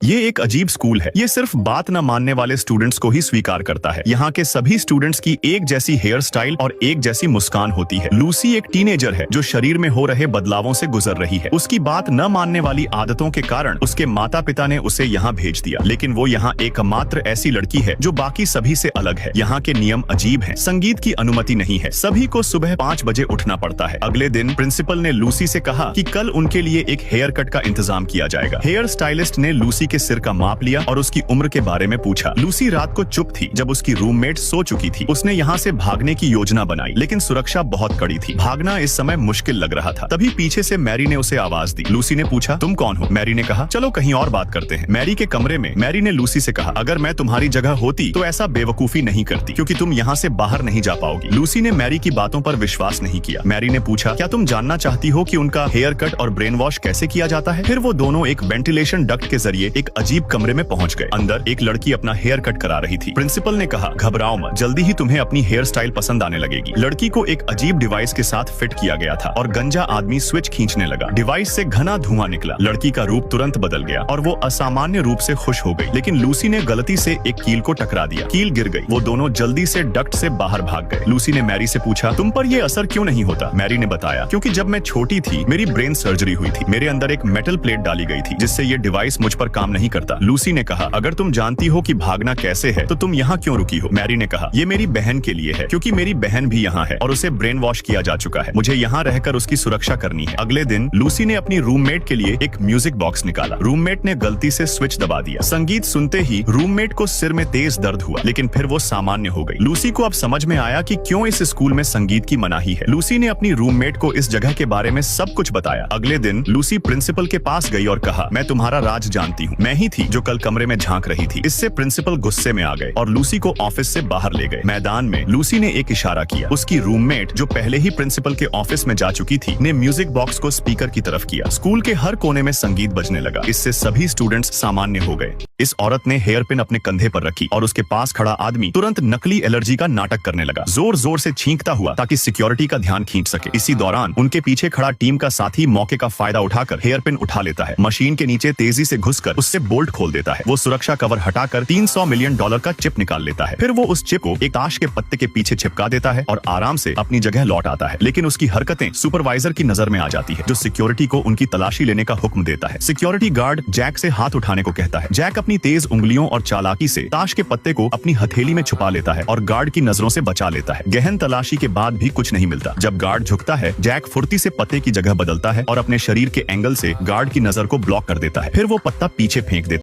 ये एक अजीब स्कूल है। ये सिर्फ बात न मानने वाले स्टूडेंट्स को ही स्वीकार करता है। यहाँ के सभी स्टूडेंट्स की एक जैसी हेयर स्टाइल और एक जैसी मुस्कान होती है। लूसी एक टीनेजर है जो शरीर में हो रहे बदलावों से गुजर रही है। उसकी बात न मानने वाली आदतों के कारण उसके माता पिता ने उसे यहाँ भेज दिया, लेकिन वो यहाँ एकमात्र ऐसी लड़की है जो बाकी सभी से अलग है। यहाँ के नियम अजीब हैं। संगीत की अनुमति नहीं है। सभी को सुबह 5 बजे उठना पड़ता है। अगले दिन प्रिंसिपल ने लूसी से कहा कि कल उनके लिए एक हेयर कट का इंतजाम किया जाएगा। हेयर स्टाइलिस्ट ने लूसी के सिर का माप लिया और उसकी उम्र के बारे में पूछा। लूसी रात को चुप थी जब उसकी रूममेट सो चुकी थी। उसने यहाँ से भागने की योजना बनाई, लेकिन सुरक्षा बहुत कड़ी थी। भागना इस समय मुश्किल लग रहा था। तभी पीछे से मैरी ने उसे आवाज दी। लूसी ने पूछा, तुम कौन हो? मैरी ने कहा, चलो कहीं और बात करते हैं। मैरी के कमरे में मैरी ने लूसी से कहा, अगर मैं तुम्हारी जगह होती तो ऐसा बेवकूफी नहीं करती, क्योंकि तुम यहाँ से बाहर नहीं जा पाओगी। लूसी ने मैरी की बातों पर विश्वास नहीं किया। मैरी ने पूछा, क्या तुम जानना चाहती हो कि उनका हेयर कट और ब्रेन वॉश कैसे किया जाता है? फिर वो दोनों एक वेंटिलेशन डक्ट के जरिए एक अजीब कमरे में पहुंच गए। अंदर एक लड़की अपना हेयर कट करा रही थी। प्रिंसिपल ने कहा, घबराओ मत, जल्दी ही तुम्हें अपनी हेयर स्टाइल पसंद आने लगेगी। लड़की को एक अजीब डिवाइस के साथ फिट किया गया था और गंजा आदमी स्विच खींचने लगा। डिवाइस से घना धुआं निकला। लड़की का रूप तुरंत बदल गया और वो असामान्य रूप से खुश हो गई। लेकिन लूसी ने गलती से एक कील को टकरा दिया। कील गिर गई। वो दोनों जल्दी से डक्ट से बाहर भाग गए। लूसी ने मैरी से पूछा, तुम पर ये असर क्यों नहीं होता? मैरी ने बताया, क्योंकि जब मैं छोटी थी मेरी ब्रेन सर्जरी हुई थी। मेरे अंदर एक मेटल प्लेट डाली गई थी जिससे ये डिवाइस मुझ पर काम नहीं करता। लूसी ने कहा, अगर तुम जानती हो कि भागना कैसे है तो तुम यहाँ क्यों रुकी हो? मैरी ने कहा, ये मेरी बहन के लिए है, क्योंकि मेरी बहन भी यहाँ है और उसे ब्रेन वॉश किया जा चुका है। मुझे यहाँ रहकर उसकी सुरक्षा करनी है। अगले दिन लूसी ने अपनी रूममेट के लिए एक म्यूजिक बॉक्स निकाला। रूममेट ने गलती से स्विच दबा दिया। संगीत सुनते ही रूममेट को सिर में तेज दर्द हुआ, लेकिन फिर वो सामान्य हो गई। लूसी को अब समझ में आया कि क्यों इस स्कूल में संगीत की मनाही है। लूसी ने अपनी रूममेट को इस जगह के बारे में सब कुछ बताया। अगले दिन लूसी प्रिंसिपल के पास गई और कहा, मैं तुम्हारा राज जानती हूँ। मैं ही थी जो कल कमरे में झांक रही थी। इससे प्रिंसिपल गुस्से में आ गए और लूसी को ऑफिस से बाहर ले गए। मैदान में लूसी ने एक इशारा किया। उसकी रूममेट, जो पहले ही प्रिंसिपल के ऑफिस में जा चुकी थी, ने म्यूजिक बॉक्स को स्पीकर की तरफ किया। स्कूल के हर कोने में संगीत बजने लगा। इससे सभी स्टूडेंट्स सामान्य हो गए। इस औरत ने हेयर पिन अपने कंधे पर रखी और उसके पास खड़ा आदमी तुरंत नकली एलर्जी का नाटक करने लगा, जोर जोर से छींकता हुआ ताकि सिक्योरिटी का ध्यान खींच सके। इसी दौरान उनके पीछे खड़ा टीम का साथी मौके का फायदा उठाकर हेयर पिन उठा लेता है। मशीन के नीचे तेजी से घुसकर उससे बोल्ट खोल देता है। वो सुरक्षा कवर हटाकर $300 मिलियन का चिप निकाल लेता है। फिर वो उस चिप को एक ताश के पत्ते के पीछे चिपका देता है और आराम से अपनी जगह लौट आता है। लेकिन उसकी हरकतें सुपरवाइजर की नजर में आ जाती है, जो सिक्योरिटी को उनकी तलाशी लेने का हुक्म देता है। सिक्योरिटी गार्ड जैक से हाथ उठाने को कहता है। जैक अपनी तेज उंगलियों और चालाकी से ताश के पत्ते को अपनी हथेली में छुपा लेता है और गार्ड की नजरों से बचा लेता है। गहन तलाशी के बाद भी कुछ नहीं मिलता। जब गार्ड झुकता है, जैक फुर्ती से पत्ते की जगह बदलता है और अपने शरीर के एंगल से गार्ड की नजर को ब्लॉक कर देता है। फिर वो पत्ता पीछे फेंक देता है।